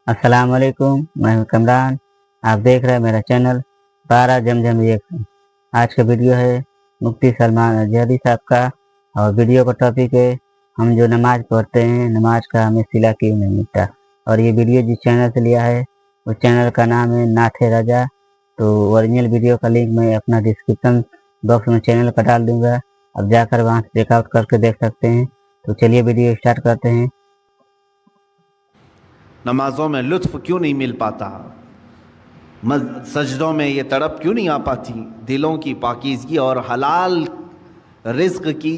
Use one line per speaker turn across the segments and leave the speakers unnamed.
अस्सलाम वालेकुम, मैं हूं कमरान। आप देख रहे हैं मेरा चैनल 12 जमजम रिएक्शन। आज का वीडियो है मुफ्ती सलमान अजहरी साहब का और वीडियो का टॉपिक है हम जो नमाज पढ़ते हैं नमाज का हमें सिला क्यों नहीं मिलता। और ये वीडियो जिस चैनल से लिया है उस चैनल का नाम है नाथे राजा। तो ओरिजिनल वीडियो का लिंक मैं अपना डिस्क्रिप्शन बॉक्स में चैनल का डाल दूंगा, अब जाकर वहाँ से चेकआउट करके देख सकते हैं। तो चलिए वीडियो स्टार्ट करते हैं।
नमाज़ों में लुत्फ़ क्यों नहीं मिल पाता, सजदों में ये तड़प क्यों नहीं आ पाती, दिलों की पाकीज़गी और हलाल रिज़्क़ की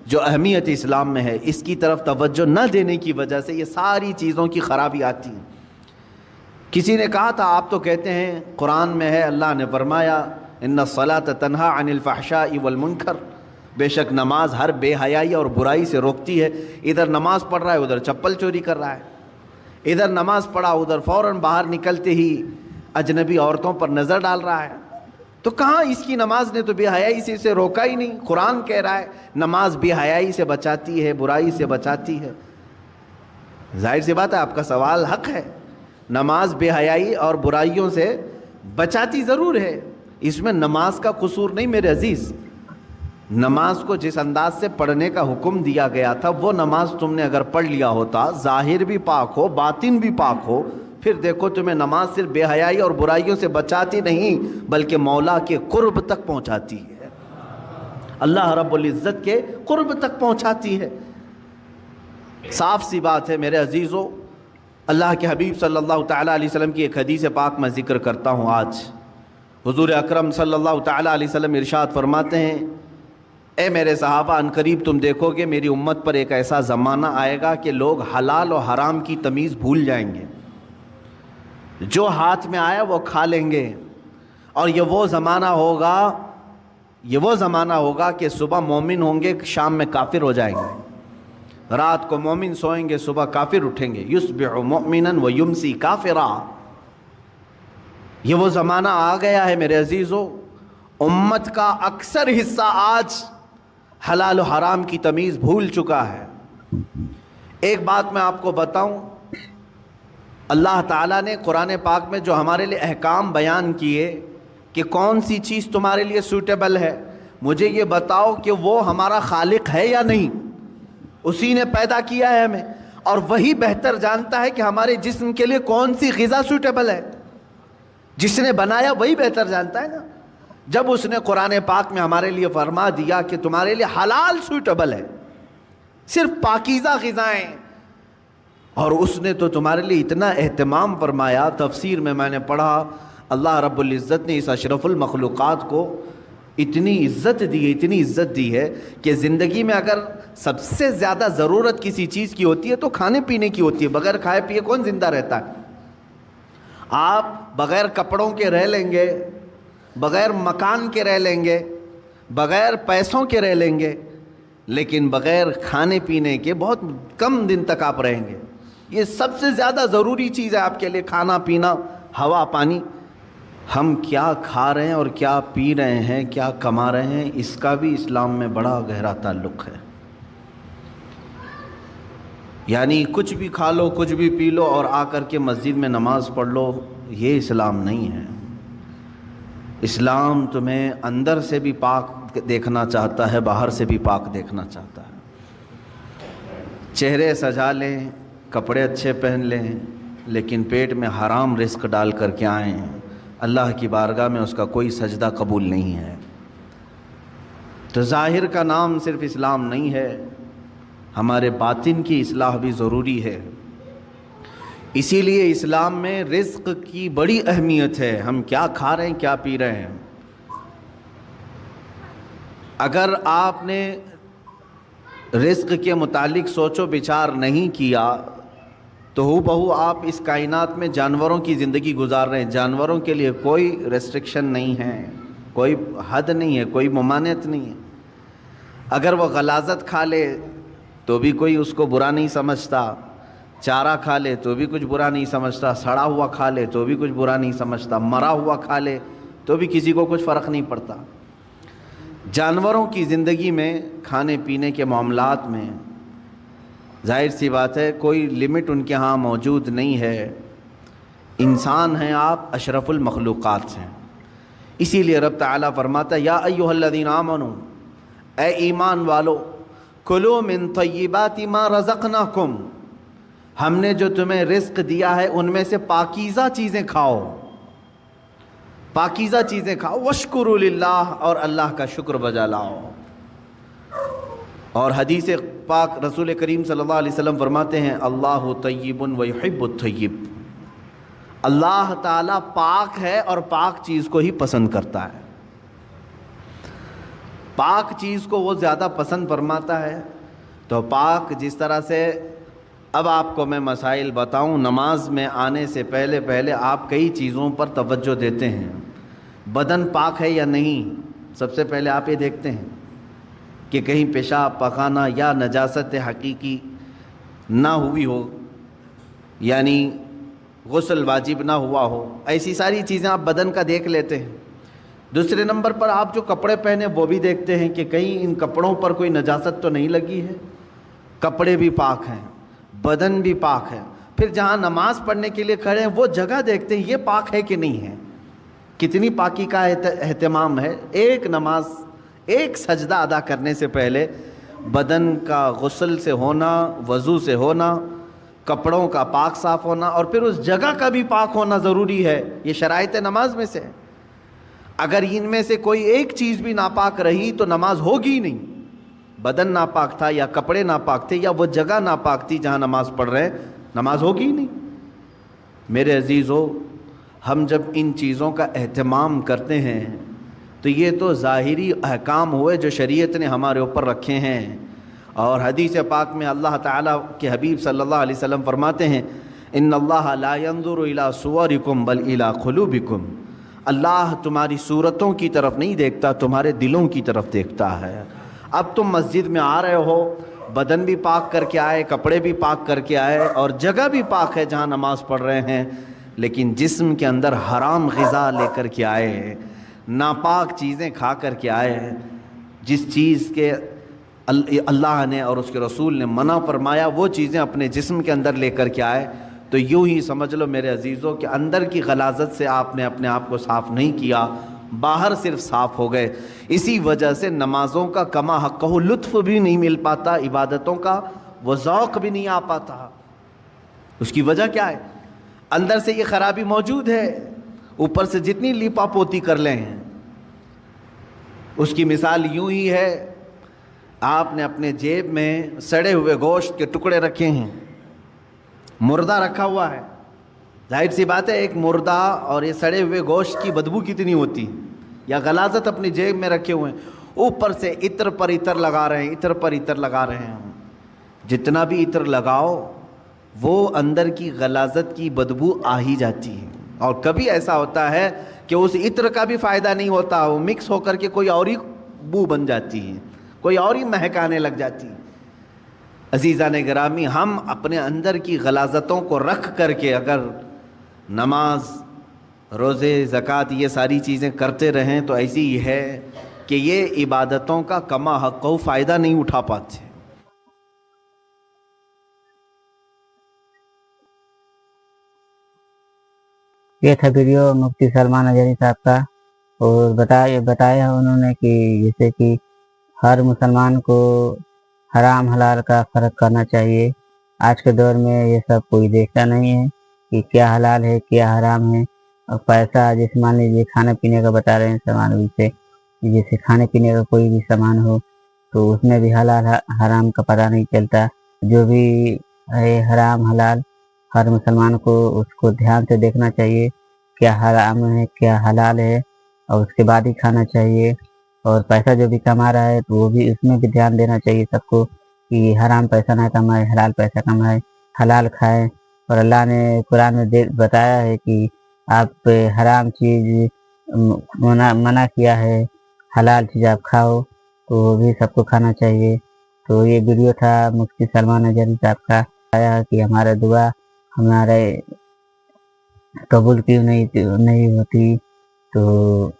जो अहमियत इस्लाम में है इसकी तरफ तवज्जो न देने की वजह से ये सारी चीज़ों की ख़राबी आती है। किसी ने कहा था आप तो कहते हैं कुरान में है, अल्लाह ने फरमाया इन्ना सलात तन्हा अनिल फ़हशाई वल मुनकर, बेशक नमाज हर बेहयाई और बुराई से रोकती है। इधर नमाज पढ़ रहा है उधर चप्पल चोरी कर रहा है, इधर नमाज पढ़ा उधर फ़ौरन बाहर निकलते ही अजनबी औरतों पर नज़र डाल रहा है। तो कहाँ इसकी नमाज ने तो बेहयाई से इसे रोका ही नहीं। कुरान कह रहा है नमाज बेहयाई से बचाती है, बुराई से बचाती है। जाहिर सी बात है आपका सवाल हक है, नमाज बेहयाई और बुराइयों से बचाती ज़रूर है, इसमें नमाज का कसूर नहीं मेरे अजीज़। नमाज को जिस अंदाज से पढ़ने का हुक्म दिया गया था वो नमाज तुमने अगर पढ़ लिया होता, ज़ाहिर भी पाक हो बातिन भी पाक हो, फिर देखो तुम्हें नमाज सिर्फ बेहयाई और बुराइयों से बचाती नहीं बल्कि मौला के कुर्ब तक पहुंचाती है, अल्लाह रब्बुल इज़्ज़त के कुर्ब तक पहुंचाती है। साफ सी बात है मेरे अजीज़ों, अल्लाह के हबीब सल्लल्लाहु तआला अलैहि वसल्लम की एक हदीस पाक मैं ज़िक्र करता हूँ आज। हुज़ूर अकरम सल्लल्लाहु तआला अलैहि वसल्लम इरशाद फरमाते हैं, ए मेरे सहाबा अनकरीब तुम देखोगे मेरी उम्मत पर एक ऐसा ज़माना आएगा कि लोग हलाल और हराम की तमीज़ भूल जाएंगे, जो हाथ में आया वो खा लेंगे। और ये वो ज़माना होगा कि सुबह मोमिन होंगे शाम में काफिर हो जाएंगे, रात को मोमिन सोएंगे सुबह काफिर उठेंगे। युस्बिहु मुमिनन व युमसी काफिरा, ये वो ज़माना आ गया है मेरे अजीज़ों। उम्मत का अक्सर हिस्सा आज हलाल और हराम की तमीज़ भूल चुका है। एक बात मैं आपको बताऊं, अल्लाह ताला ने कुरान पाक में जो हमारे लिए अहकाम बयान किए कि कौन सी चीज़ तुम्हारे लिए सूटेबल है, मुझे ये बताओ कि वो हमारा खालिक है या नहीं। उसी ने पैदा किया है हमें और वही बेहतर जानता है कि हमारे जिस्म के लिए कौन सी ग़िज़ा सूटेबल है। जिसने बनाया वही बेहतर जानता है ना। जब उसने कुरान पाक में हमारे लिए फरमा दिया कि तुम्हारे लिए हलाल सूटेबल है, सिर्फ पाकीज़ा ग़िज़ाएँ, और उसने तो तुम्हारे लिए इतना एहतमाम फरमाया। तफसीर में मैंने पढ़ा अल्लाह रब्बुल इज़्ज़त ने इस अशरफुल मखलूक़ात को इतनी इज़्ज़त दी है कि ज़िंदगी में अगर सबसे ज़्यादा ज़रूरत किसी चीज़ की होती है तो खाने पीने की होती है। बग़ैर खाए पिए कौन ज़िंदा रहता है। आप बग़ैर कपड़ों के रह लेंगे, बग़ैर मकान के रह लेंगे, बग़ैर पैसों के रह लेंगे, लेकिन बग़ैर खाने पीने के बहुत कम दिन तक आप रहेंगे। ये सबसे ज़्यादा ज़रूरी चीज़ है आपके लिए, खाना पीना हवा पानी। हम क्या खा रहे हैं और क्या पी रहे हैं, क्या कमा रहे हैं, इसका भी इस्लाम में बड़ा गहरा ताल्लुक़ है। यानी कुछ भी खा लो कुछ भी पी लो और आकर के मस्जिद में नमाज पढ़ लो, ये इस्लाम नहीं है। इस्लाम तुम्हें अंदर से भी पाक देखना चाहता है, बाहर से भी पाक देखना चाहता है। चेहरे सजा लें, कपड़े अच्छे पहन लें, लेकिन पेट में हराम रिस्क डाल करके आएँ, अल्लाह की बारगाह में उसका कोई सजदा कबूल नहीं है। तो ज़ाहिर का नाम सिर्फ इस्लाम नहीं है, हमारे बातिन की इस्लाह भी ज़रूरी है। इसीलिए इस्लाम में रिज़्क़ की बड़ी अहमियत है। हम क्या खा रहे हैं क्या पी रहे हैं, अगर आपने रिज़्क़ के मुतालिक सोचो विचार नहीं किया तो हूबहू आप इस कायनात में जानवरों की ज़िंदगी गुजार रहे हैं। जानवरों के लिए कोई रेस्ट्रिक्शन नहीं है, कोई हद नहीं है, कोई ममानियत नहीं है। अगर वो गलाज़त खा ले तो भी कोई उसको बुरा नहीं समझता, चारा खा ले तो भी कुछ बुरा नहीं समझता, सड़ा हुआ खा ले तो भी कुछ बुरा नहीं समझता, मरा हुआ खा ले तो भी किसी को कुछ फ़र्क नहीं पड़ता। जानवरों की ज़िंदगी में खाने पीने के मामलात में जाहिर सी बात है कोई लिमिट उनके यहाँ मौजूद नहीं है। इंसान हैं आप, अशरफुल मखलूक़ात हैं। इसीलिए रब ताला फरमाता है या अय्युहल्लज़ीना आमनू, ए ईमान वालो, कुलू मिन तय्यिबाति मा रज़क़नाकुम, हमने जो तुम्हें रिस्क दिया है उनमें से पाकीज़ा चीज़ें खाओ, पाकीज़ा चीज़ें खाओ। वश्कुरु लिल्लाह, और अल्लाह का शुक्र बजा लाओ। और हदीस पाक रसूल करीम सल्लल्लाहु अलैहि वसल्लम फरमाते हैं अल्लाहु तय्यिबुन व युहिब्बुत तय्यिब, अल्लाह ताला पाक है और पाक चीज़ को ही पसंद करता है। पाक चीज़ को वो ज़्यादा पसंद फरमाता है। तो पाक जिस तरह से, अब आपको मैं मसाइल बताऊं, नमाज में आने से पहले पहले आप कई चीज़ों पर तवज्जो देते हैं। बदन पाक है या नहीं, सबसे पहले आप ये देखते हैं कि कहीं पेशाब पखाना या नजासत हकीकी ना हुई हो, यानी गुस्ल वाजिब ना हुआ हो, ऐसी सारी चीज़ें आप बदन का देख लेते हैं। दूसरे नंबर पर आप जो कपड़े पहने वो भी देखते हैं कि कहीं इन कपड़ों पर कोई नजासत तो नहीं लगी है। कपड़े भी पाक हैं, बदन भी पाक है। फिर जहाँ नमाज पढ़ने के लिए खड़े हैं वो जगह देखते हैं ये पाक है कि नहीं है, कितनी पाकी का एहतमाम है। एक नमाज, एक सजदा अदा करने से पहले बदन का गुस्ल से होना, वज़ू से होना, कपड़ों का पाक साफ़ होना, और फिर उस जगह का भी पाक होना ज़रूरी है। ये शराइत नमाज में से है। अगर इनमें से कोई एक चीज़ भी नापाक रही तो नमाज होगी ही नहीं। बदन नापाक था या कपड़े नापाक थे या वो जगह नापाक थी जहाँ नमाज पढ़ रहे हैं, नमाज होगी ही नहीं। मेरे अजीज़ों, हम जब इन चीज़ों का एहतमाम करते हैं तो ये तो ज़ाहिरी अहकाम हुए जो शरीयत ने हमारे ऊपर रखे हैं। और हदीस पाक में अल्लाह ताला के हबीब सल्लल्लाहु अलैहि वसल्लम फरमाते हैं इन्नल्लाह ला यंजुरु इला सुवरिकुम बल इला कुलूबिकुम, अल्लाह तुम्हारी सूरतों की तरफ नहीं देखता, तुम्हारे दिलों की तरफ देखता है। अब तुम मस्जिद में आ रहे हो, बदन भी पाक करके आए, कपड़े भी पाक करके आए और जगह भी पाक है जहाँ नमाज पढ़ रहे हैं, लेकिन जिस्म के अंदर हराम ग़िज़ा लेकर के आए, नापाक चीज़ें खा कर के आए, जिस चीज़ के अल्लाह ने और उसके रसूल ने मना फरमाया वो चीज़ें अपने जिस्म के अंदर लेकर के आए, तो यूँ ही समझ लो मेरे अजीज़ों कि अंदर की गलाजत से आपने अपने आप को साफ़ नहीं किया, बाहर सिर्फ साफ़ हो गए। इसी वजह से नमाज़ों का कमा हक़ लुत्फ़ भी नहीं मिल पाता, इबादतों का वो ज़ौक़ भी नहीं आ पाता। उसकी वजह क्या है? अंदर से ये ख़राबी मौजूद है, ऊपर से जितनी लीपा पोती कर लें। उसकी मिसाल यूँ ही है, आपने अपने जेब में सड़े हुए गोश्त के टुकड़े रखे हैं, मुर्दा रखा हुआ है। जाहिर सी बात है एक मुर्दा और ये सड़े हुए गोश्त की बदबू कितनी होती है। या गलाजत अपनी जेब में रखे हुए हैं, ऊपर से इत्र पर इत्र लगा रहे हैं, इत्र पर इत्र लगा रहे हैं। जितना भी इत्र लगाओ वो अंदर की गलाजत की बदबू आ ही जाती है। और कभी ऐसा होता है कि उस इत्र का भी फ़ायदा नहीं होता, वो मिक्स होकर के कोई और ही बू बन जाती है, कोई और ही महकाने लग जाती है। अज़ीज़ान गिरामी, हम अपने अंदर की गलाजतों को रख करके अगर नमाज, रोज़े, ज़कात ये सारी चीज़ें करते रहें तो ऐसी ही है कि ये इबादतों का कमा हक़ फ़ायदा नहीं उठा पाते।
ये था वीडियो मुफ्ती सलमान अज़हरी साहब का, और बताया उन्होंने कि जैसे कि हर मुसलमान को हराम हलाल का फ़र्क करना चाहिए। आज के दौर में ये सब कोई देखता नहीं है कि क्या हलाल है क्या हराम है। और पैसा, जैसे मान लीजिए खाने पीने का बता रहे हैं सामान, से जैसे खाने पीने का कोई भी सामान हो तो उसमें भी हलाल हराम का पता नहीं चलता। जो भी है हराम हलाल, हर मुसलमान को उसको ध्यान से देखना चाहिए, क्या हराम है क्या हलाल है, और उसके बाद ही खाना चाहिए। और पैसा जो भी कमा रहा है तो वो भी, उसमें भी ध्यान देना चाहिए सबको कि हराम पैसा ना कमाए, हलाल पैसा कमाए, हलाल खाए। और अल्लाह ने कुरान में बताया है कि आप हराम चीज़ मना किया है, हलाल चीज़ आप खाओ, तो वो भी सबको खाना चाहिए। तो ये वीडियो था मुफ्ती सलमान अज़हरी साहब का, आया कि हमारा दुआ हमारे कबूल क्यों नहीं होती। तो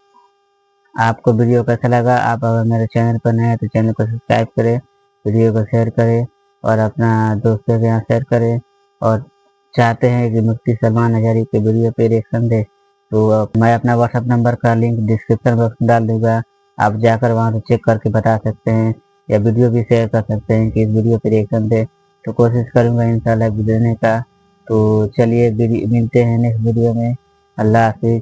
आपको वीडियो कैसा लगा? आप अगर मेरे चैनल पर नए हैं तो चैनल को सब्सक्राइब करें, वीडियो को शेयर करें और अपना दोस्तों के यहाँ शेयर करें। और चाहते हैं कि मुफ्ती सलमान अजहरी के वीडियो पे रिएक्शन दे, तो मैं अपना व्हाट्सएप नंबर का लिंक डिस्क्रिप्शन बॉक्स में डाल दूंगा, आप जाकर वहां से चेक करके बता सकते हैं या वीडियो भी शेयर कर सकते हैं कि इस वीडियो पे रिएक्शन दे। तो कोशिश करूंगा इंशाल्लाह देने का। तो चलिए मिलते हैं नेक्स्ट वीडियो में। अल्लाह हाफिज।